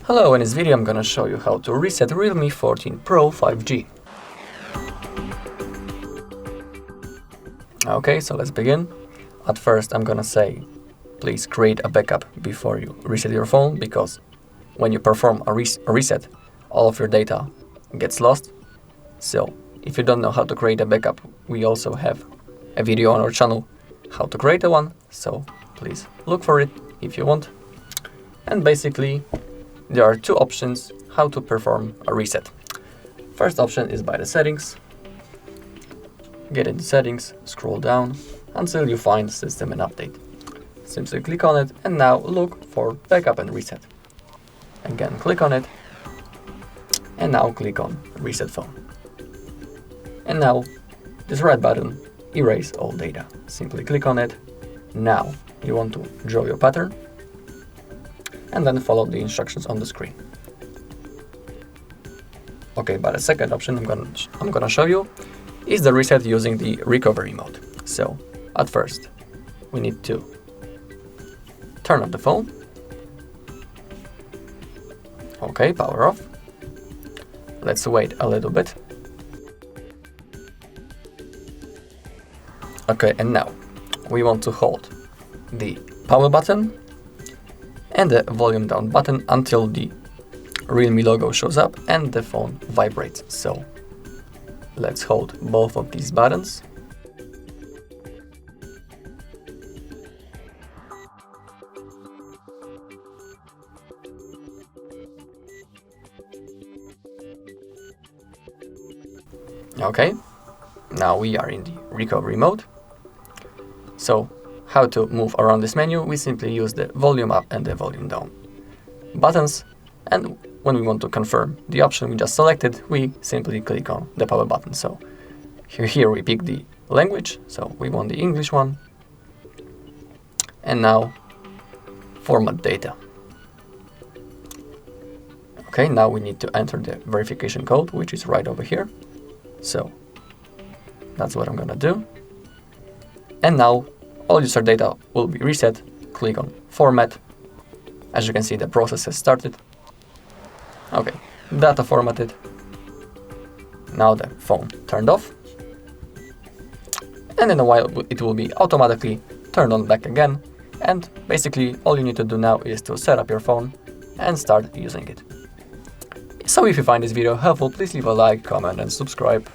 Hello, in this video I'm gonna show you how to reset Realme 14 Pro 5G. Okay, so let's begin. At first I'm gonna say, please create a backup before you reset your phone, because when you perform a reset, all of your data gets lost. So if you don't know how to create a backup, we also have a video on our channel how to create one, so please look for it if you want. And basically there are two options how to perform a reset. First option is by the settings. Get into settings, scroll down until you find system and update. Simply click on it and now look for backup and reset. Again, click on it and now click on reset phone. And now this red button, erase all data. Simply click on it. Now you want to draw your pattern and then follow the instructions on the screen. Okay, but the second option I'm gonna show you is the reset using the recovery mode. So at first we need to turn off the phone. Okay, power off. Let's wait a little bit. Okay, and now we want to hold the power button and the volume down button until the Realme logo shows up and the phone vibrates. So let's hold both of these buttons. Okay, now we are in the recovery mode. So how to move around this menu? We simply use the volume up and the volume down buttons, and when we want to confirm the option we just selected, we simply click on the power button. So here we pick the language, so we want the English one, and now format data. Okay, now we need to enter the verification code, which is right over here. So that's what I'm gonna do. And now all user data will be reset. Click on format. As you can see, the process has started. Okay, data formatted. Now the phone turned off. And in a while it will be automatically turned on back again. And basically all you need to do now is to set up your phone and start using it. So if you find this video helpful, please leave a like, comment and subscribe.